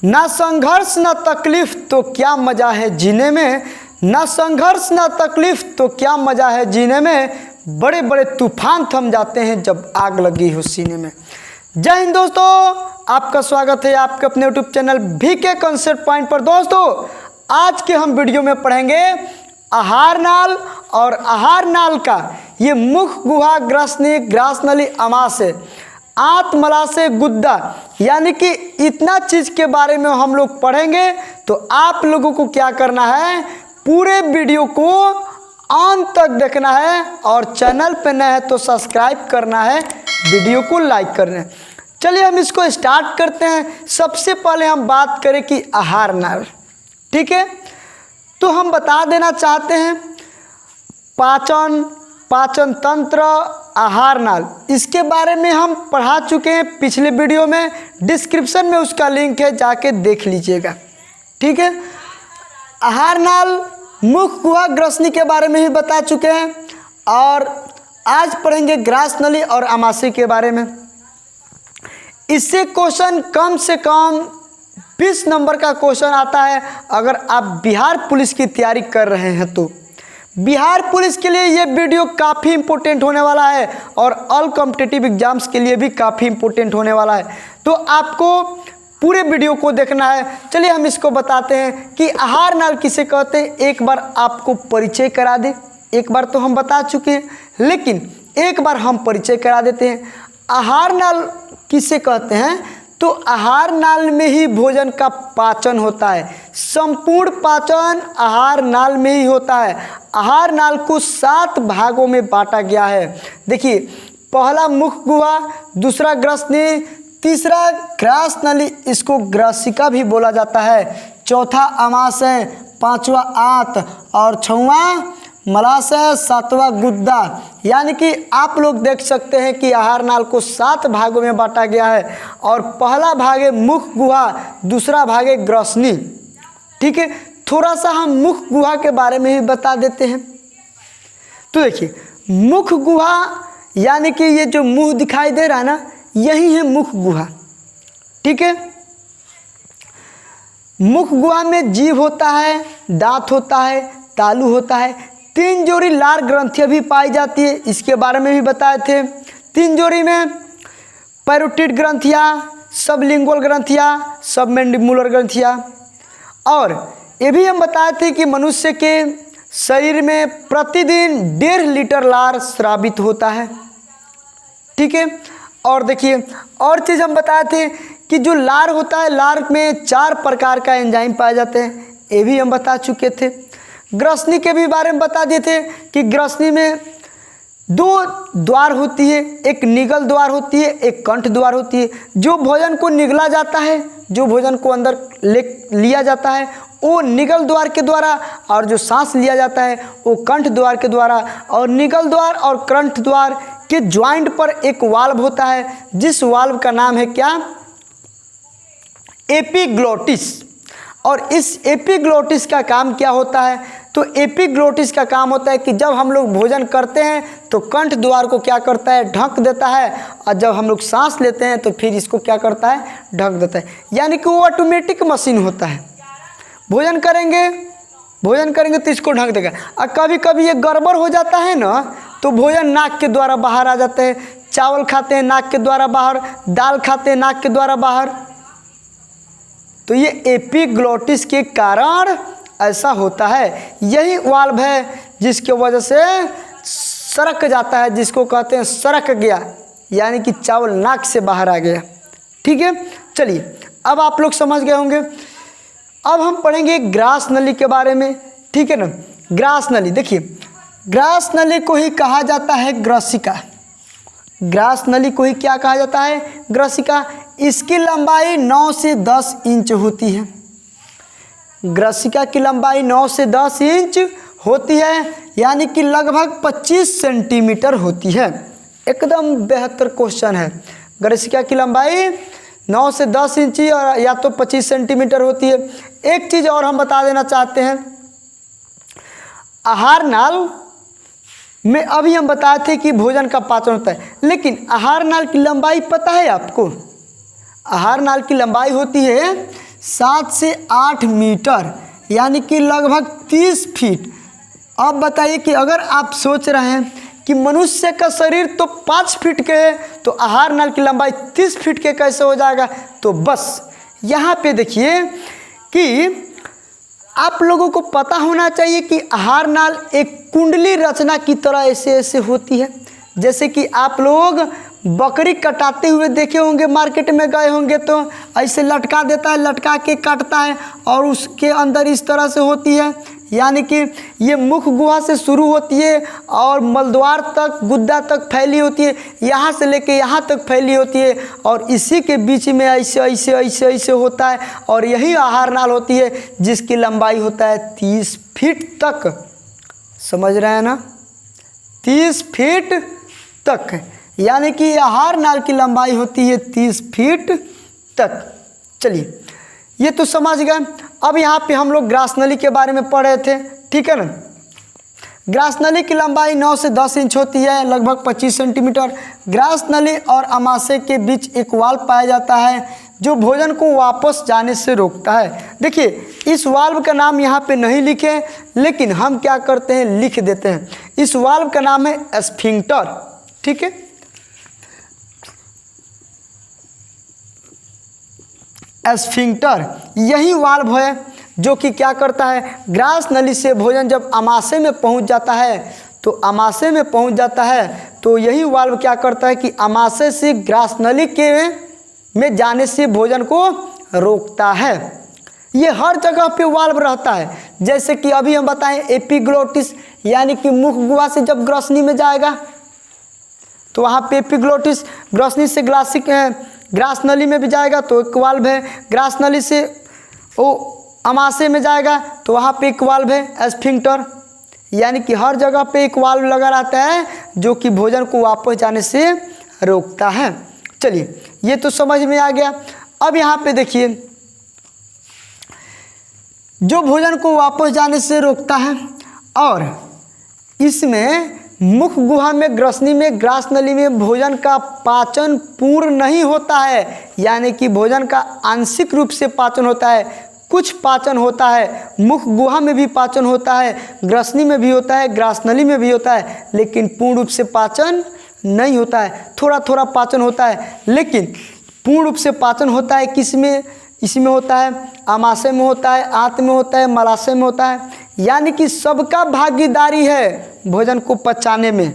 ना संघर्ष ना तकलीफ तो क्या मज़ा है जीने में, ना संघर्ष ना तकलीफ तो क्या मज़ा है जीने में, बड़े बड़े तूफान थम जाते हैं जब आग लगी हो सीने में। जय हिंद दोस्तों, आपका स्वागत है आपके अपने YouTube channel VK concept point पर। दोस्तों आज के हम वीडियो में पढ़ेंगे आहार नाल और आहार नाल का ये मुख गुहा ग्रसनी ग्रासनली अमाशय आंत मलाशय गुद्दा, यानी कि इतना चीज़ के बारे में हम लोग पढ़ेंगे। तो आप लोगों को क्या करना है, पूरे वीडियो को अंत तक देखना है और चैनल पे नए है तो सब्सक्राइब करना है, वीडियो को लाइक करना है। चलिए हम इसको स्टार्ट करते हैं। सबसे पहले हम बात करें कि आहार नाल, ठीक है। तो हम बता देना चाहते हैं पाचन तंत्र, आहार नाल, इसके बारे में हम पढ़ा चुके हैं पिछले वीडियो में। डिस्क्रिप्शन में उसका लिंक है, जाके देख लीजिएगा, ठीक है। आहार नाल मुख गुहा ग्रसनी के बारे में ही बता चुके हैं और आज पढ़ेंगे ग्रास नली और अमाशय के बारे में। इससे क्वेश्चन कम से कम 20 नंबर का क्वेश्चन आता है अगर आप बिहार पुलिस की तैयारी कर रहे हैं तो। बिहार पुलिस के लिए ये वीडियो काफ़ी इम्पोर्टेंट होने वाला है और ऑल कॉम्पिटिटिव एग्जाम्स के लिए भी काफ़ी इम्पोर्टेंट होने वाला है, तो आपको पूरे वीडियो को देखना है। चलिए हम इसको बताते हैं कि आहार नाल किसे कहते हैं। एक बार आपको परिचय करा दें, एक बार तो हम बता चुके हैं लेकिन एक बार हम परिचय करा देते हैं। आहार नाल किसे कहते हैं, तो आहार नाल में ही भोजन का पाचन होता है। संपूर्ण पाचन आहार नाल में ही होता है। आहार नाल को 7 भागों में बांटा गया है। देखिए, पहला मुख गुहा, दूसरा ग्रसनी, तीसरा ग्रास नली, इसको ग्रसिका भी बोला जाता है, चौथा अमाशय, पांचवा आंत और छठवां मलाशय, सातवां गुद्दा। यानी कि आप लोग देख सकते हैं कि आहार नाल को 7 भागों में बांटा गया है और पहला भाग है मुख गुहा, दूसरा भाग है ग्रसनी, ठीक है। थोड़ा सा हम मुख गुहा के बारे में ही बता देते हैं। तो देखिए, मुख गुहा यानी कि ये जो मुंह दिखाई दे रहा है ना, यही है मुख गुहा, ठीक है। मुख गुहा में जीभ होता है, दांत होता है, तालू होता है, 3 जोड़ी लार ग्रंथियाँ भी पाई जाती है, इसके बारे में भी बताए थे। 3 जोड़ी में पैरोटिड ग्रंथियाँ, सबलिंगुअल ग्रंथियाँ, सबमैंडिबुलर ग्रंथियाँ। और ये भी हम बताए थे कि मनुष्य के शरीर में प्रतिदिन 1.5 लीटर लार स्रावित होता है, ठीक है। और देखिए, और चीज़ हम बताए थे कि जो लार होता है, लार में 4 प्रकार का एंजाइम पाए जाते हैं, ये भी हम बता चुके थे। ग्रसनी के भी बारे में बता दिए थे कि ग्रसनी में 2 द्वार होती है, एक निगल द्वार होती है, एक कंठ द्वार होती है। जो भोजन को निगला जाता है, जो भोजन को अंदर लिया जाता है वो निगल द्वार के द्वारा, और जो सांस लिया जाता है वो कंठ द्वार के द्वारा। और निगल द्वार और कंठ द्वार के ज्वाइंट पर एक वाल्व होता है, जिस वाल्व का नाम है क्या, एपिग्लोटिस। और इस एपिग्लोटिस का काम क्या होता है, तो एपिग्लोटिस का काम होता है कि जब हम लोग भोजन करते हैं तो कंठ द्वार को क्या करता है, ढक देता है, और जब हम लोग सांस लेते हैं तो फिर इसको क्या करता है, ढक देता है। यानी कि वो ऑटोमेटिक मशीन होता है। भोजन करेंगे तो इसको ढक देगा। और कभी कभी ये गड़बड़ हो जाता है ना, तो भोजन नाक के द्वारा बाहर आ जाते हैं। चावल खाते हैं नाक के द्वारा बाहर, दाल खाते हैं नाक के द्वारा बाहर। तो ये एपिग्लोटिस के कारण ऐसा होता है। यही वाल्व है जिसके वजह से सरक जाता है, जिसको कहते हैं सरक गया, यानी कि चावल नाक से बाहर आ गया, ठीक है। चलिए, अब आप लोग समझ गए होंगे। अब हम पढ़ेंगे ग्रास नली के बारे में, ठीक है ना। ग्रास नली, देखिए, ग्रास नली को ही कहा जाता है ग्रसिका। ग्रास नली को ही क्या कहा जाता है, ग्रसिका। इसकी लंबाई 9 से 10 इंच होती है। ग्रसिका की लंबाई 9 से 10 इंच होती है, यानी कि लगभग 25 सेंटीमीटर होती है। एकदम बेहतर क्वेश्चन है। ग्रसिका की लंबाई 9 से 10 इंच और या तो 25 सेंटीमीटर होती है। एक चीज़ और हम बता देना चाहते हैं, आहार नाल में अभी हम बताए थे कि भोजन का पाचन होता है, लेकिन आहार नाल की लंबाई पता है आपको? आहार नाल की लंबाई होती है 7 से 8 मीटर यानी कि लगभग 30 फीट। अब बताइए कि अगर आप सोच रहे हैं कि मनुष्य का शरीर तो 5 फीट के है, तो आहार नाल की लंबाई 30 फीट के कैसे हो जाएगा? तो बस यहाँ पे देखिए कि आप लोगों को पता होना चाहिए कि आहार नाल एक कुंडली रचना की तरह ऐसे ऐसे होती है। जैसे कि आप लोग बकरी कटाते हुए देखे होंगे, मार्केट में गए होंगे तो ऐसे लटका देता है, लटका के काटता है और उसके अंदर इस तरह से होती है। यानी कि ये मुख गुहा से शुरू होती है और मलद्वार तक, गुद्दा तक फैली होती है, यहाँ से लेके यहाँ तक फैली होती है और इसी के बीच में ऐसे ऐसे ऐसे ऐसे होता है और यही आहार नाल होती है जिसकी लंबाई होता है 30 फीट तक। समझ रहे हैं ना? 30 फीट तक यानी कि आहार नाल की लंबाई होती है 30 फीट तक। चलिए ये तो समझ गए। अब यहाँ पे हम लोग ग्रास नली के बारे में पढ़ रहे थे, ठीक है ना। ग्रास नली की लंबाई 9 से 10 इंच होती है, लगभग 25 सेंटीमीटर। ग्रास नली और अमाशय के बीच एक वाल्व पाया जाता है जो भोजन को वापस जाने से रोकता है। देखिए इस वाल्व का नाम यहाँ पे नहीं लिखे, लेकिन हम क्या करते हैं, लिख देते हैं। इस वाल्व का नाम है स्फिंक्टर, ठीक है। स्फिंक्टर यही वाल्व है जो कि क्या करता है, ग्रास नली से भोजन जब अमाशय में पहुंच जाता है तो अमाशय में पहुंच जाता है तो यही वाल्व क्या करता है कि अमाशय से ग्रास नली के में जाने से भोजन को रोकता है। ये हर जगह पे वाल्व रहता है। जैसे कि अभी हम बताएं एपिग्लोटिस यानी कि मुख गुहा से जब ग्रसनी में जाएगा तो वहाँ पे एपिग्लोटिस, ग्रसनी से ग्रास नली में भी जाएगा तो एक वाल्व है। ग्रास नली से वो अमाशय में जाएगा तो वहाँ पे एक वाल्व है स्फिंक्टर। यानी कि हर जगह पे एक वाल्व लगा रहता है जो कि भोजन को वापस जाने से रोकता है। चलिए ये तो समझ में आ गया। अब यहाँ पे देखिए जो भोजन को वापस जाने से रोकता है और इसमें मुख गुहा में, ग्रसनी में, ग्रास नली में भोजन का पाचन पूर्ण नहीं होता है। यानी कि भोजन का आंशिक रूप से पाचन होता है, कुछ पाचन होता है। मुख गुहा में भी पाचन होता है, ग्रसनी में भी होता है, ग्रास नली में भी होता है, लेकिन पूर्ण रूप से पाचन नहीं होता है। थोड़ा थोड़ा पाचन होता है, लेकिन पूर्ण रूप से पाचन होता है किस में, इसमें होता है अमाशय में होता है, आंत में होता है, मलाशय में होता है। यानी कि सबका भागीदारी है भोजन को पचाने में,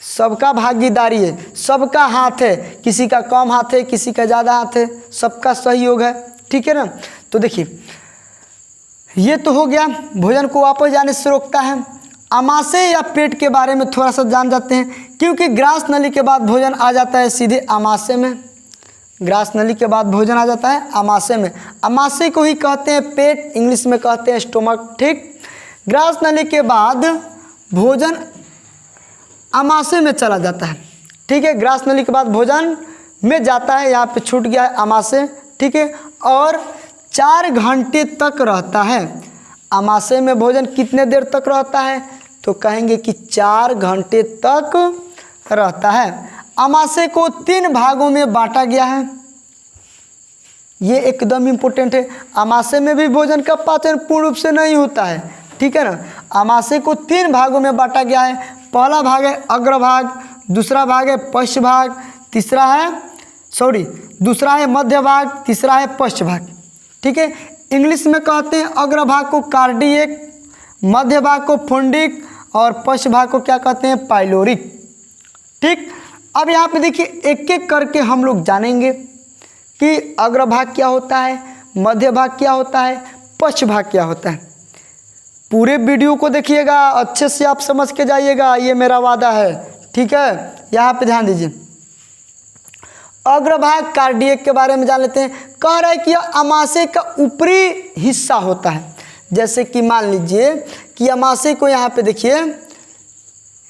सबका भागीदारी है, सबका हाथ है। किसी का कम हाथ है, किसी का ज़्यादा हाथ है, सबका सहयोग है, ठीक है ना। तो देखिए ये तो हो गया, भोजन को वापस जाने से रोकता है। अमाशय या पेट के बारे में थोड़ा सा जान जाते हैं, क्योंकि ग्रास नली के बाद भोजन आ जाता है सीधे अमाशय में। ग्रास नली के बाद भोजन आ जाता है अमाशय में। अमाशय को ही कहते हैं पेट, इंग्लिश में कहते हैं स्टोमक, ठीक। ग्रास नली के बाद भोजन अमाशय में चला जाता है, ठीक है। ग्रास नली के बाद भोजन में जाता है, यहाँ पे छूट गया है अमाशय, ठीक है। और 4 घंटे तक रहता है। अमाशय में भोजन कितने देर तक रहता है, तो कहेंगे कि 4 घंटे तक रहता है। अमाशय को 3 भागों में बांटा गया है, ये एकदम इम्पोर्टेंट है। अमाशय में भी भोजन का पाचन पूर्ण रूप से नहीं होता है, ठीक है ना। अमाशय को 3 भागों में बांटा गया है। पहला भाग है अग्रभाग, दूसरा भाग है पश्च भाग, दूसरा है मध्य भाग, तीसरा है पश्च भाग, ठीक है। इंग्लिश में कहते हैं अग्रभाग को कार्डियक, मध्य भाग को फुंडिक और पश्च भाग को क्या कहते हैं, पाइलोरिक, ठीक। अब यहाँ पे देखिए एक एक करके हम लोग जानेंगे कि अग्रभाग क्या होता है, मध्य भाग क्या होता है, पश्च भाग क्या होता है। पूरे वीडियो को देखिएगा, अच्छे से आप समझ के जाइएगा, ये मेरा वादा है, ठीक है। यहाँ पे ध्यान दीजिए। अग्रभाग कार्डियक के बारे में जान लेते हैं। कह रहा है कि यह अमाशय का ऊपरी हिस्सा होता है। जैसे कि मान लीजिए कि अमाशय को यहाँ पे देखिए,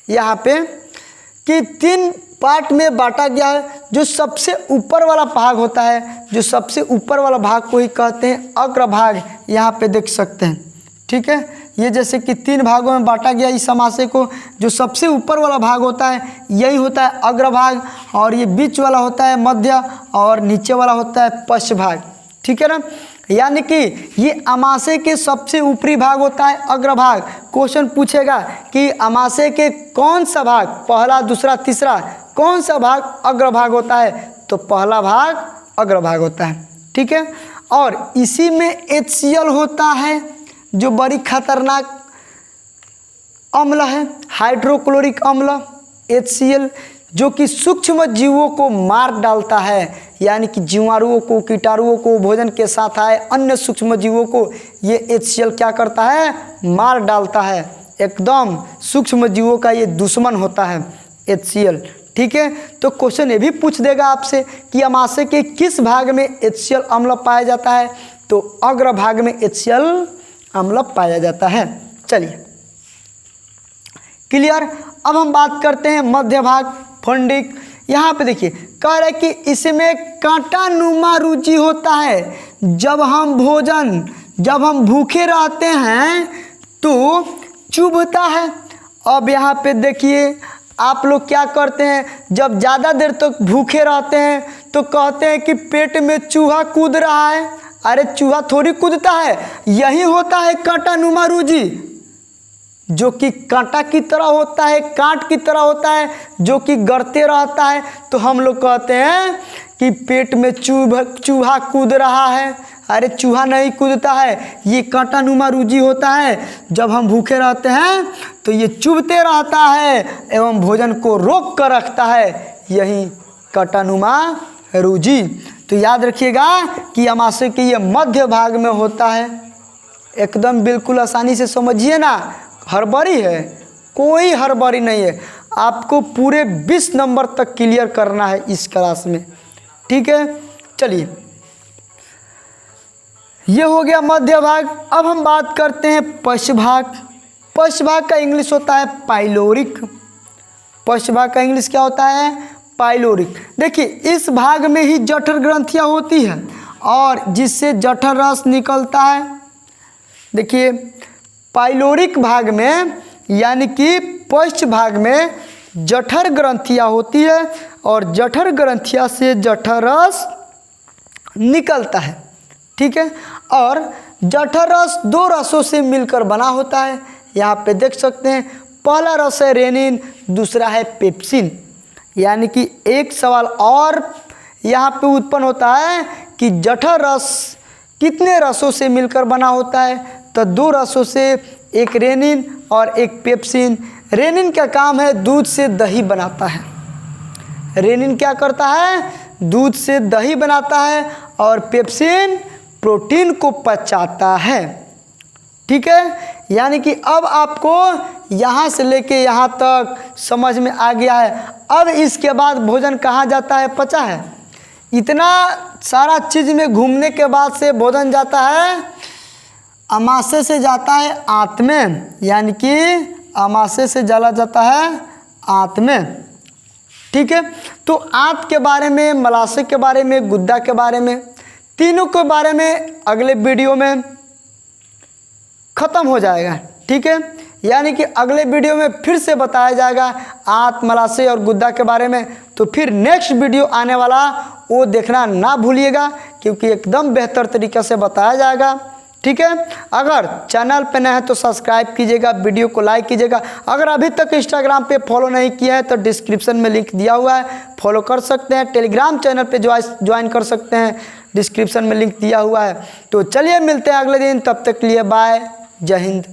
यहाँ पे कि 3 पार्ट में बांटा गया है। जो सबसे ऊपर वाला भाग होता है, जो सबसे ऊपर वाला भाग को ही कहते हैं अग्रभाग, यहाँ पे देख सकते हैं, ठीक है। ये जैसे कि 3 भागों में बांटा गया इस अमाशय को। जो सबसे ऊपर वाला भाग होता है यही होता है अग्रभाग, और ये बीच वाला होता है मध्य, और नीचे वाला होता है पश्च भाग, ठीक है ना। यानी कि ये अमाशय के सबसे ऊपरी भाग होता है अग्रभाग। क्वेश्चन पूछेगा कि अमाशय के कौन सा भाग, पहला दूसरा तीसरा, कौन सा भाग अग्रभाग होता है, तो पहला भाग अग्रभाग होता है। ठीक है, और इसी में HCl होता है जो बड़ी खतरनाक अम्ल है, हाइड्रोक्लोरिक अम्ल HCl, जो कि सूक्ष्म जीवों को मार डालता है। यानी कि जीवाणुओं को, कीटाणुओं को, भोजन के साथ आए अन्य सूक्ष्म जीवों को ये HCl क्या करता है, मार डालता है। एकदम सूक्ष्म जीवों का ये दुश्मन होता है HCl। ठीक है, तो क्वेश्चन ये भी पूछ देगा आपसे कि अमाशय के किस भाग में HCl अम्ल पाया जाता है, तो अग्र भाग में HCl अम्ल पाया जाता है। चलिए क्लियर। अब हम बात करते हैं मध्य भाग फंडिक। यहाँ पे देखिए कह रहे कि इसमें कांटा नुमा रुचि होता है। जब हम भूखे रहते हैं तो चुभता है। अब यहाँ पे देखिए आप लोग क्या करते हैं, जब ज़्यादा देर तक भूखे रहते हैं तो कहते हैं कि पेट में चूहा कूद रहा है। अरे चूहा थोड़ी कूदता है, यही होता है कांटा नुमा रुचि, जो कि कांटा की तरह होता है, कांट की तरह होता है, जो कि गड़ते रहता है। तो हम लोग कहते हैं कि पेट में चूहा कूद रहा है। अरे चूहा नहीं कूदता है, ये कांटा नुमा रुचि होता है। जब हम भूखे रहते हैं तो ये चुभते रहता है एवं भोजन को रोक कर रखता है, यही कांटा नुमा रुचि। तो याद रखिएगा कि अमाशय के ये मध्य भाग में होता है। एकदम बिल्कुल आसानी से समझिए ना, हड़बड़ी है, कोई हड़बड़ी नहीं है। आपको पूरे 20 नंबर तक क्लियर करना है इस क्लास में। ठीक है, चलिए ये हो गया मध्य भाग। अब हम बात करते हैं पश्च भाग। पश्च भाग का इंग्लिश होता है पाइलोरिक। पश्च भाग का इंग्लिश क्या होता है, पाइलोरिक। देखिए इस भाग में ही जठर ग्रंथियां होती हैं और जिससे जठर रस निकलता है। देखिए पाइलोरिक भाग में यानी कि पश्च भाग में जठर ग्रंथियां होती है और जठर ग्रंथियां से जठर रस निकलता है। ठीक है, और जठर रस 2 रसों से मिलकर बना होता है। यहाँ पे देख सकते हैं, पहला रस है रेनिन, दूसरा है पेप्सिन। यानी कि एक सवाल और यहाँ पे उत्पन्न होता है कि जठर रस कितने रसों से मिलकर बना होता है, तो 2 रसों से, एक रेनिन और एक पेप्सिन। रेनिन का काम है दूध से दही बनाता है। रेनिन क्या करता है, दूध से दही बनाता है, और पेप्सिन प्रोटीन को पचाता है। ठीक है, यानी कि अब आपको यहाँ से लेके यहाँ तक समझ में आ गया है। अब इसके बाद भोजन कहाँ जाता है, पचा है। इतना सारा चीज़ में घूमने के बाद से भोजन जाता है, अमाशय से जाता है आंत में। यानी कि अमाशय से जला जाता है आंत में। ठीक है, तो आंत के बारे में, मलाशय के बारे में, गुद्दा के बारे में, तीनों के बारे में अगले वीडियो में ख़त्म हो जाएगा। ठीक है, यानी कि अगले वीडियो में फिर से बताया जाएगा आंत, मलाशय और गुद्दा के बारे में। तो फिर नेक्स्ट वीडियो आने वाला वो देखना ना भूलिएगा, क्योंकि एकदम बेहतर तरीक़े से बताया जाएगा। ठीक है, अगर चैनल पे नए हैं तो सब्सक्राइब कीजिएगा, वीडियो को लाइक कीजिएगा। अगर अभी तक इंस्टाग्राम पे फॉलो नहीं किया है तो डिस्क्रिप्शन में लिंक दिया हुआ है, फॉलो कर सकते हैं। टेलीग्राम चैनल पे ज्वाइन कर सकते हैं, डिस्क्रिप्शन में लिंक दिया हुआ है। तो चलिए मिलते हैं अगले दिन, तब तक के लिए बाय, जय हिंद।